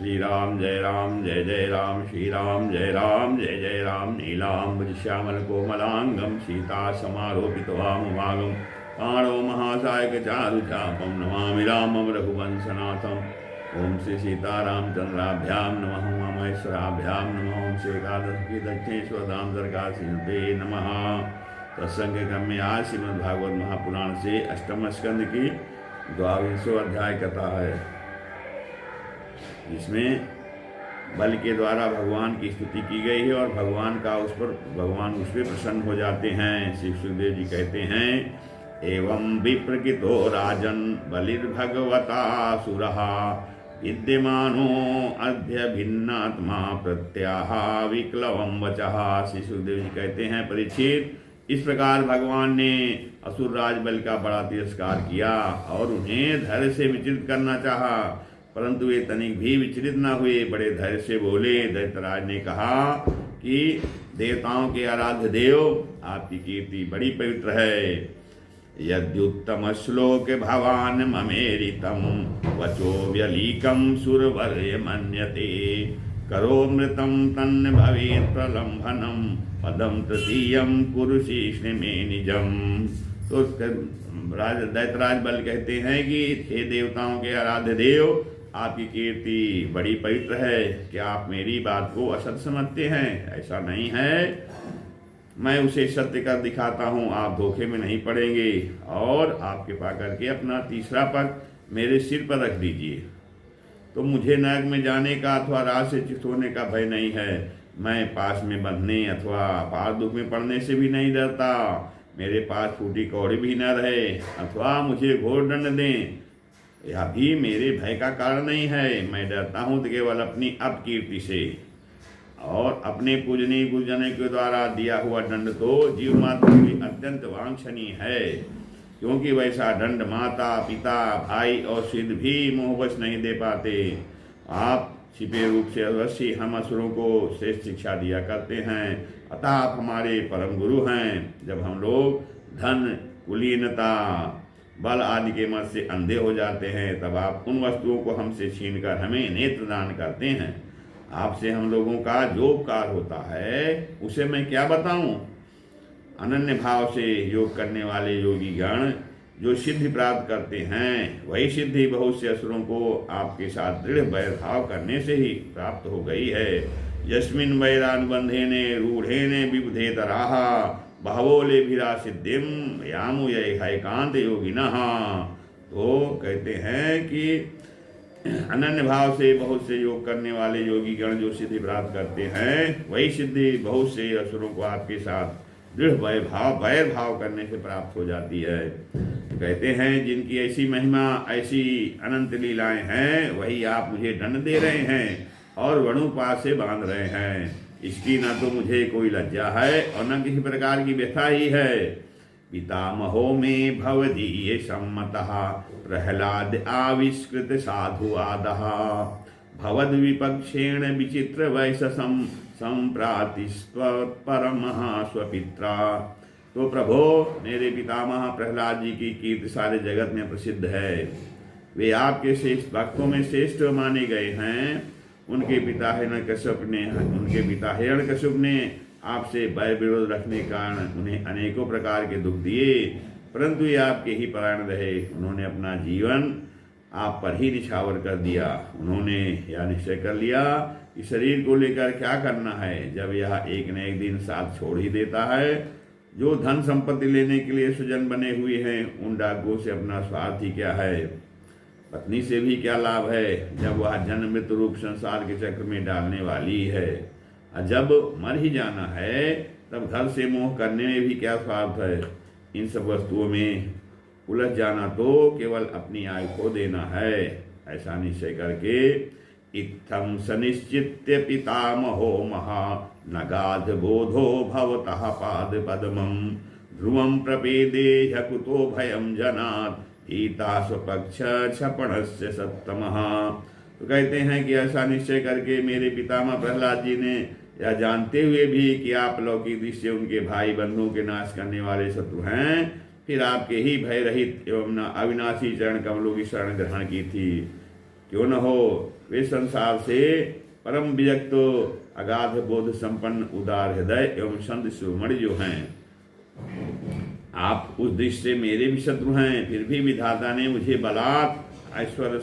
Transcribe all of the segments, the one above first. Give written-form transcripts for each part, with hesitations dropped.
जय राम जय जय राम श्री राम जय जय राम नीलाम्बुज श्यामल कोमलांगम सीता समारोपित वामुभागम काणो महासायक चारुचापम नमामि रामं रघुवंशनाथम। ओम श्री सीतारामचंद्राभ्याम नमः। ओम महेश्वराभ्याम नमः। ओम श्री एकादश की दक्षिणेश्वर धाम सरकार नमः। सत्संग क्रम में आज श्रीमद्भागवत महापुराण से अष्टम स्कंद की 22वां अध्याय कथा है, जिसमें बल के द्वारा भगवान की स्तुति की गई है और भगवान उस पर प्रसन्न हो जाते हैं। श्री सुखदेव जी कहते हैं, एवं विप्रकृतो राजन बलिर्भगवता सुरहा विद्यमानो अद्य भिन्नात्मा प्रत्याह विक्लवम वचः। श्री सुखदेव जी कहते हैं, परीक्षित, इस प्रकार भगवान ने असुर राज बल का बड़ा तिरस्कार किया और उन्हें धैर्य से विचलित करना चाहा, परंतु वे तनिक भी विचलित न हुए, बड़े धैर्य से बोले। दैत्यराज ने कहा कि देवताओं के आराध्य देव, आपकी कीर्ति बड़ी पवित्र है। यद्युत्तम श्लोक भवान ममेरितम वचो व्यलीकम सुरवर्य मन्यते करोमृतं तन्न भवेत् प्रलम्भनम पदम तृतीयम कुरुषीष्ण में निजम। तो दैत्यराज बल कहते हैं कि हे देवताओं के आराध्य देव, आपकी कीर्ति बड़ी पवित्र है। क्या आप मेरी बात को असत्य समझते हैं? ऐसा नहीं है, मैं उसे सत्य कर दिखाता हूँ, आप धोखे में नहीं पड़ेंगे। और आप कृपा करके अपना तीसरा पग मेरे सिर पर रख दीजिए, तो मुझे नरक में जाने का अथवा राज से च्युत होने का भय नहीं है। मैं पास में बंधने अथवा अपार दुख में पड़ने से भी नहीं डरता। मेरे पास फूटी कौड़ी भी न रहे अथवा मुझे घोर दंड दें, यह भी मेरे भय का कारण नहीं है। मैं डरता हूँ तो केवल अपनी अपकीर्ति से, और अपने पूजनीय गुरुजनों के द्वारा दिया हुआ दंड तो जीव मात्र के लिए अत्यंत वांछनीय है, क्योंकि वैसा दंड माता पिता भाई और सिद्ध भी मोहवश नहीं दे पाते। आप छिपे रूप से अवश्य हम असुरों को श्रेष्ठ शिक्षा दिया करते हैं, अतः आप हमारे परम गुरु हैं। जब हम लोग धन कुलीनता बल आदि के मत से अंधे हो जाते हैं, तब आप उन वस्तुओं को हमसे छीनकर हमें नेत्र दान करते हैं। आपसे हम लोगों का जो उपकार होता है उसे मैं क्या बताऊं। अनन्य भाव से योग करने वाले योगी गण जो सिद्धि प्राप्त करते हैं, वही सिद्धि बहुत से असुरों को आपके साथ दृढ़ वैर भाव करने से ही प्राप्त हो गई है। यस्मिन् वैरानुबंधेने रूढ़ेने विबुधे तराहा बहवोले भिरा सिद्धिम यामु यैकांत योगिनः। तो कहते हैं कि अनन्य भाव से बहुत से योग करने वाले योगी गण जो सिद्धि प्राप्त करते हैं, वही सिद्धि बहुत से असुरों को आपके साथ दृढ़ वैर भाव करने से प्राप्त हो जाती है। तो कहते हैं, जिनकी ऐसी महिमा ऐसी अनंत लीलाएं हैं, वही आप मुझे दंड दे रहे हैं और वणुपाश से बांध रहे हैं। इसकी न तो मुझे कोई लज्जा है और न किसी प्रकार की व्यथा ही है। पितामहो में भवदीय सम्मतः प्रहलाद आविष्कृत साधुवादः भवद विपक्षेण विचित्र वैशसम संप्रातिस्वपरमः स्वपित्रा। तो प्रभो, मेरे पितामह प्रहलाद जी की कीर्ति सारे जगत में प्रसिद्ध है। वे आपके श्रेष्ठ भक्तों में श्रेष्ठ माने गए हैं। उनके पिता हिरण्यकश्यप ने आपसे वैर विरोध रखने के कारण उन्हें अनेकों प्रकार के दुख दिए, परंतु ये आपके ही परायण रहे। उन्होंने अपना जीवन आप पर ही निछावर कर दिया। उन्होंने यह निश्चय कर लिया कि शरीर को लेकर क्या करना है, जब यह एक न एक दिन साथ छोड़ ही देता है। जो धन संपत्ति लेने के लिए सुजन बने हुए हैं, उन डाकुओं से अपना स्वार्थ ही क्या है। पत्नी से भी क्या लाभ है, जब वह जन्म मृत्यु रूप संसार के चक्र में डालने वाली है। जब मर ही जाना है, तब घर से मोह करने में भी क्या स्वार्थ है। इन सब वस्तुओं में उलझ जाना तो केवल अपनी आयु को देना है। ऐसा निश्चय करके इत्थं सनिश्चित्य पितामहो महा नगाध बोधो भवतः पाद पद्मं ध्रुवं प्रपेदे ह्यकुतो भयं जनात् ईता स्वपक्ष क्षपणस्य सत्तमः। तो कहते हैं कि ऐसा निश्चय करके मेरे पितामह प्रहलाद जी ने यह जानते हुए भी कि आप लौकिक दृष्टि से उनके भाई बंधुओं के नाश करने वाले शत्रु हैं, फिर आपके ही भय रहित एवं अविनाशी चरण कमलों की शरण ग्रहण की थी। क्यों न हो, वे संसार से परम विरक्त, अगाध बोध संपन्न, उदार हृदय एवं संत शिरोमणि जो हैं। आप उस दृष्टि से मेरे भी शत्रु हैं, फिर भी विधाता ने मुझे बलात् ऐश्वर्य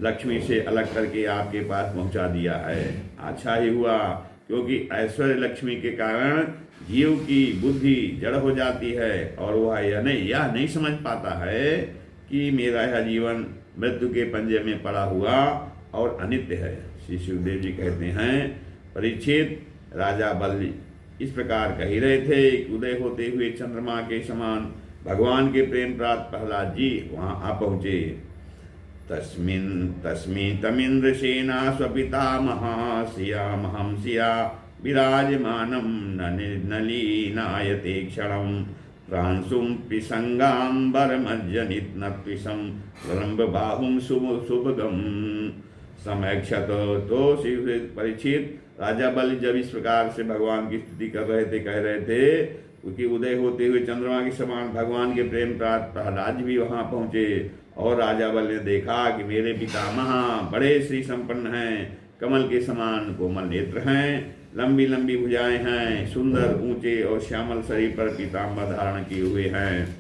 लक्ष्मी से अलग करके आपके पास पहुंचा दिया है। अच्छा ही हुआ, क्योंकि ऐश्वर्य लक्ष्मी के कारण जीव की बुद्धि जड़ हो जाती है और वह यह नहीं समझ पाता है कि मेरा यह जीवन मृत्यु के पंजे में पड़ा हुआ और अनित्य है। श्री सुखदेव जी कहते हैं, परीक्षित, राजा बलि इस प्रकार कह रहे थे कि उदय होते हुए चंद्रमा के समान भगवान के प्रेम प्राप्त प्रहलाद जी वहां आ पहुंचे। तमिंद्र सेना स्वपिता महासियामहं सिया विराजमानं नलीनायते क्षणं प्रांशुं पिसंगाम्बरमज्जनित्नत्विषं प्रलम्ब बाहुं शुभगम समयक्षत। तो श्री परीक्षित, राजा बलि जब इस प्रकार से भगवान की स्तुति कर रहे थे, कह रहे थे, क्योंकि उदय होते हुए चंद्रमा के समान भगवान के प्रेम प्राप्त प्रहलाद भी वहां पहुंचे और राजा बल ने देखा कि मेरे पितामह बड़े श्री संपन्न हैं, कमल के समान कोमल नेत्र हैं, लंबी लंबी भुजाएं हैं, सुंदर ऊंचे और श्यामल शरीर पर पीताम्बर धारण किए हुए हैं।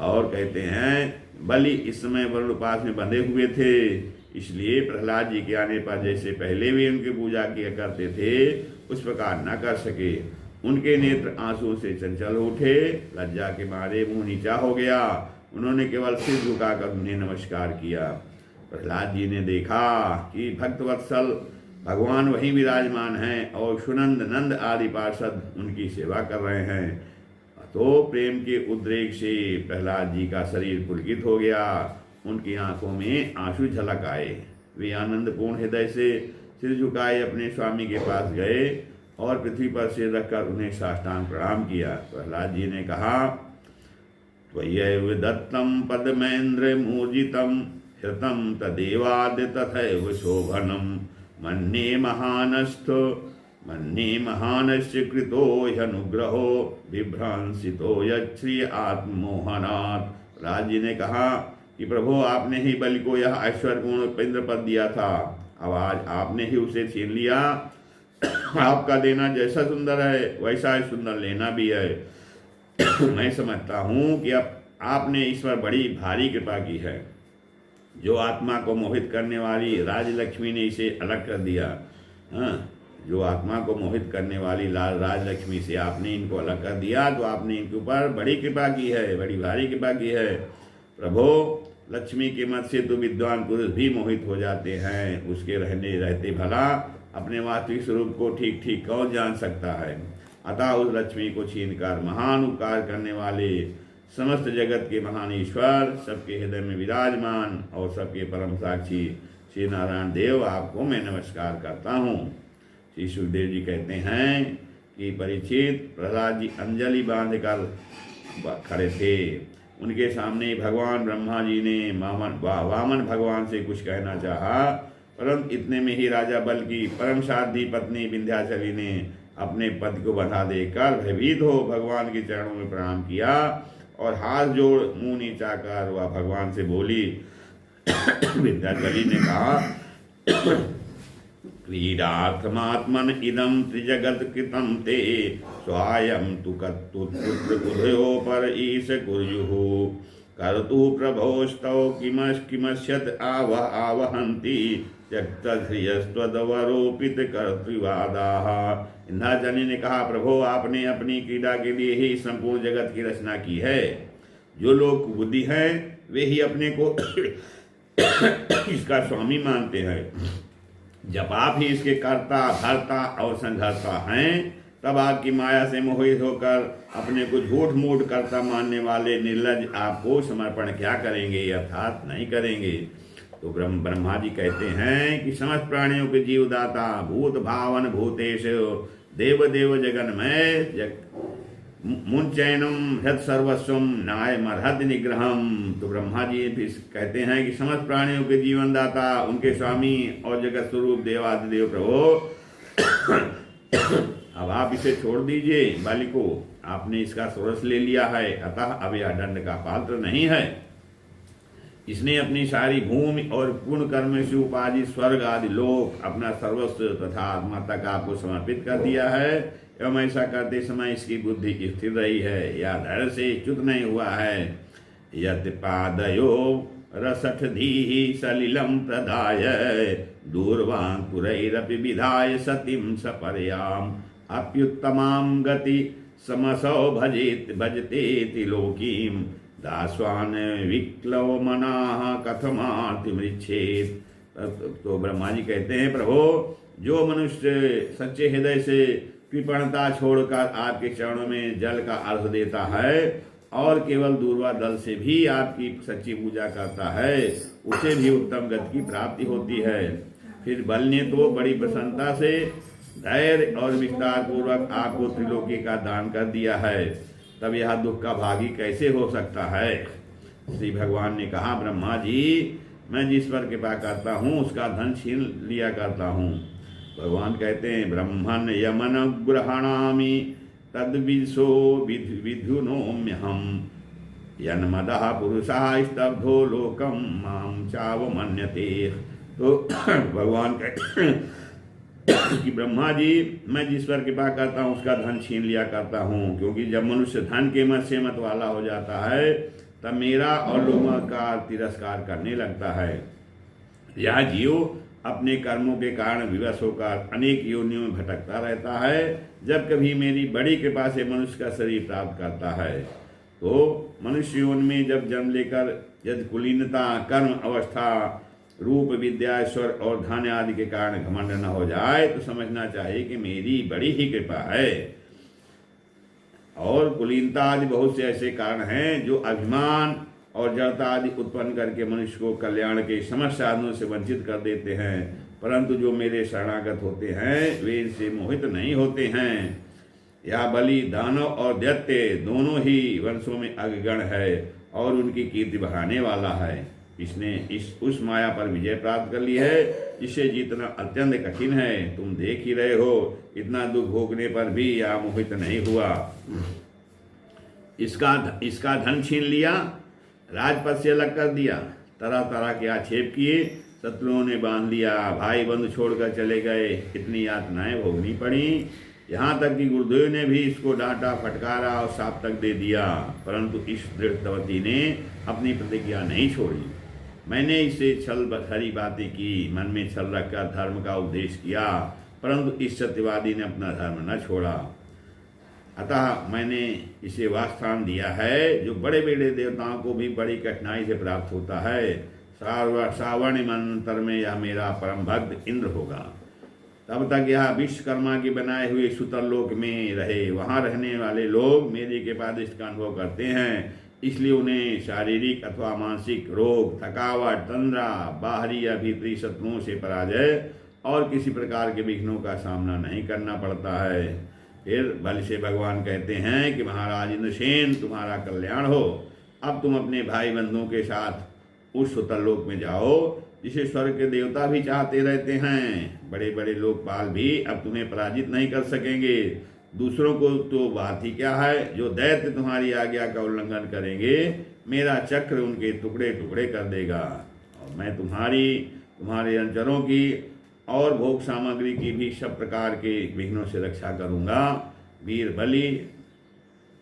और कहते हैं, बलि इस समय वरुण उपास में बंधे हुए थे, इसलिए प्रहलाद जी के आने पर जैसे पहले भी उनकी पूजा किया करते थे उस प्रकार न कर सके। उनके नेत्र आंसुओं से चंचल उठे, लज्जा के मारे मुंह नीचा हो गया। उन्होंने केवल सिर झुकाकर उन्हें नमस्कार किया। प्रहलाद जी ने देखा कि भक्तवत्सल भगवान वहीं विराजमान हैं और सुनंद नंद आदि पार्षद उनकी सेवा कर रहे हैं। तो प्रेम के उद्रेक से प्रहलाद जी का शरीर पुलकित हो गया, उनकी आंखों में आंसू झलक आए। वे आनंदपूर्ण हृदय से सिर झुकाए अपने स्वामी के पास गए और पृथ्वी पर सिर रखकर उन्हें साष्टांग प्रणाम किया। प्रहलाद जी ने कहा, त्वयैव दत्तं पद्मेन्द्र मूर्जितं हृतं तदेवाद्य तथैव शोभनं मन्ये महानस्य कृतो ह्यनुग्रहो बिभ्रांसितो यच्छ्रिय आत्ममोहनात्। प्रहलाद जी ने कहा कि प्रभु, आपने ही बलि को यह ऐश्वर्यपूर्ण इंद्र पद दिया था, अब आज आपने ही उसे छीन लिया। आपका देना जैसा सुंदर है वैसा ही सुंदर लेना भी है। मैं समझता हूँ कि अब आपने इस पर बड़ी भारी कृपा की है। जो आत्मा को मोहित करने वाली राजलक्ष्मी ने इसे अलग कर दिया। जो आत्मा को मोहित करने वाली राजलक्ष्मी से आपने इनको अलग कर दिया, तो आपने इनके ऊपर बड़ी कृपा की है, बड़ी भारी कृपा की है। प्रभु, लक्ष्मी के मत से तो विद्वान पुरुष भी मोहित हो जाते हैं, उसके रहते भला अपने वास्तविक स्वरूप को ठीक ठीक कौन जान सकता है। अतः उस लक्ष्मी को छीनकर महान उपकार करने वाले समस्त जगत के महान ईश्वर, सबके हृदय में विराजमान और सबके परम साक्षी श्री नारायण देव, आपको मैं नमस्कार करता हूँ। श्री सुखदेव जी कहते हैं कि परीक्षित, प्रहलाद जी अंजलि बांध कर खड़े थे। उनके सामने भगवान ब्रह्मा जी ने वामन भगवान से कुछ कहना चाहा, परंतु इतने में ही राजा बल की परम साध्वी पत्नी विंध्याचली ने अपने पति को बंधा देकर भयभीत हो भगवान के चरणों में प्रणाम किया और हाथ जोड़ मुंह नीचा कर वह भगवान से बोली। विंध्याचली ने कहा, क्रीडार्थमात्मन इदं त्रिजगत कृतं ते स्वायं तु कत्तुपुत्रबुधयो पर ईश कुर्युः कर्तु प्रभोस्तौ किमस्यत् आवहन्ति त्यक्तध्रियस्त्वदवरोपित कर्तृवादाः। विंध्याचली ने कहा, प्रभो, आपने अपनी क्रीड़ा के लिए ही संपूर्ण जगत की रचना की है। जो लोग बुद्धि हैं वे ही अपने को इसका स्वामी मानते हैं। जब आप ही इसके कर्ता, धर्ता और संघर्ता हैं, तब आपकी माया से मोहित होकर अपने को झूठ मूठ कर्ता मानने वाले निर्लज आपको समर्पण क्या करेंगे, अर्थात नहीं करेंगे। तो ब्रह्मा जी कहते हैं कि समस्त प्राणियों के जीवदाता, भूत भावन भूतेश देव देव जगन्मय मुंचैनम हृद सर्वस्वम नाय मरहद निग्रहम। तो ब्रह्मा जी भी कहते हैं कि समस्त प्राणियों के जीवन दाता, उनके स्वामी और जगत स्वरूप देवादिदेव प्रभु, अब आप इसे छोड़ दीजिए। बलि को आपने इसका सोरस ले लिया है, अतः अब यह दंड का पात्र नहीं है। इसने अपनी सारी भूमि और पूर्ण कर्म से उपाधि स्वर्ग आदि लोक अपना सर्वस्व तथा आत्मा तक आपको समर्पित कर दिया है एवं ऐसा करते समय इसकी बुद्धि स्थिर रही है या धैर्य से च्युत नहीं हुआ है। यत पादयो रसठधीः सलिलं प्रदाय दूर्वांकुरैरपि विधाय सतीं सपर्याम् अप्युत्तमां गति समसौ भजतेति लोकीं दास्वान् विक्लव मनाः कथमार्तिमृच्छेत्। तो ब्रह्मा जी कहते हैं, प्रभो, जो मनुष्य सच्चे हृदय से कृपणता छोड़कर आपके चरणों में जल का अर्घ देता है और केवल दूर्वा दल से भी आपकी सच्ची पूजा करता है, उसे भी उत्तम गति की प्राप्ति होती है। फिर बल ने तो बड़ी प्रसन्नता से धैर्य और विस्तार पूर्वक आपको त्रिलोकी का दान कर दिया है, तब यह दुख का भागी कैसे हो सकता है। श्री भगवान ने कहा, ब्रह्मा जी, मैं जिस पर कृपा करता हूँ उसका धन छीन लिया करता हूँ। भगवान कहते हैं, ब्रह्मन् यमन ग्रहणामि तद्विशो विधुनोम्यहम् यन्मदः पुरुषः स्तब्धो लोकम मां चावमन्यते। तो भगवान कहते हैं कि ब्रह्मा जी, मैं जिस पर कृपा करता हूँ उसका धन छीन लिया करता हूँ, क्योंकि जब मनुष्य धन के मत से मत वाला हो जाता है तब मेरा और लोगों का तिरस्कार करने लगता है। यह जीव अपने कर्मों के कारण विवश होकर अनेक योनियों में भटकता रहता है। जब कभी मेरी बड़ी कृपा से मनुष्य का शरीर प्राप्त करता है तो मनुष्य योनि में जब जन्म लेकर यदि कुलीनता, कर्म अवस्था, रूप, विद्या, ऐश्वर्य और धन आदि के कारण घमंड न हो जाए तो समझना चाहिए कि मेरी बड़ी ही कृपा है। और कुलीनता आदि बहुत से ऐसे कारण हैं जो अभिमान और जड़ता आदि उत्पन्न करके मनुष्य को कल्याण के समस्त साधनों से वंचित कर देते हैं, परंतु जो मेरे शरणागत होते हैं वे इनसे मोहित नहीं होते हैं। यह बलि, दानव और दैत्य दोनों ही वंशों में अग्रगण है और उनकी कीर्ति बढ़ाने वाला है। इसने उस माया पर विजय प्राप्त कर ली है जिसे जीतना अत्यंत कठिन है। तुम देख ही रहे हो, इतना दुख भोगने पर भी यह मोहित नहीं हुआ। इसका धन छीन लिया, राजपद से अलग कर दिया, तरह तरह के आक्षेप किए, शत्रुओं ने बांध लिया, भाई बंधु छोड़कर चले गए, इतनी यातनाएं भोगनी पड़ी। यहाँ तक कि गुरुदेव ने भी इसको डांटा, फटकारा और शाप तक दे दिया, परंतु इस दृढ़तवती ने अपनी प्रतिज्ञा नहीं छोड़ी। मैंने इसे छल भरी बातें की, मन में छल रखकर धर्म का उपदेश किया, परंतु इस सत्यवादी ने अपना धर्म न छोड़ा। अतः मैंने इसे वास्थान दिया है जो बड़े बड़े देवताओं को भी बड़ी कठिनाई से प्राप्त होता है। श्रावण मंत्र में यह मेरा परम भक्त इंद्र होगा। तब तक यह विश्वकर्मा के बनाए हुए सुतर लोक में रहे। वहाँ रहने वाले लोग मेरी कृपा दृष्टि का अनुभव करते हैं, इसलिए उन्हें शारीरिक अथवा मानसिक रोग, थकावट, तंद्रा, बाहरी या भीतरी शत्रुओं से पराजय और किसी प्रकार के विघ्नों का सामना नहीं करना पड़ता है। फिर बल से भगवान कहते हैं कि महाराज इंद्रसेन, तुम्हारा कल्याण हो। अब तुम अपने भाई बंधुओं के साथ उस सुतरलोक में जाओ जिसे स्वर्ग के देवता भी चाहते रहते हैं। बड़े बड़े लोकपाल भी अब तुम्हें पराजित नहीं कर सकेंगे। दूसरों को तो बात ही क्या है, जो दैत्य तुम्हारी आज्ञा का उल्लंघन करेंगे, मेरा चक्र उनके टुकड़े टुकड़े कर देगा और मैं तुम्हारे अनुचरों की और भोग सामग्री की भी सब प्रकार के विघ्नों से रक्षा करूंगा। वीर बलि,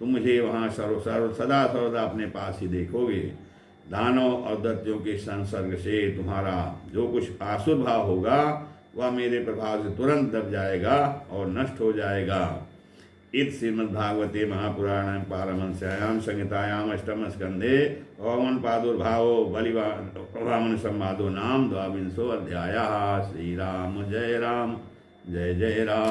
तुम मुझे वहाँ सदा सर्वदा अपने पास ही देखोगे। दानव और दैत्यों के संसर्ग से तुम्हारा जो कुछ आसुर भाव होगा वह मेरे प्रभाव से तुरंत दब जाएगा और नष्ट हो जाएगा। इत श्रीमद्भागवते महापुराण पारमहंस्याम संहितायाम अष्टम स्कंधे वामन प्रादुर्भावो बलिवामन संवादो नाम द्वाविंशो अध्यायः। श्री राम जय राम, जय जय राम।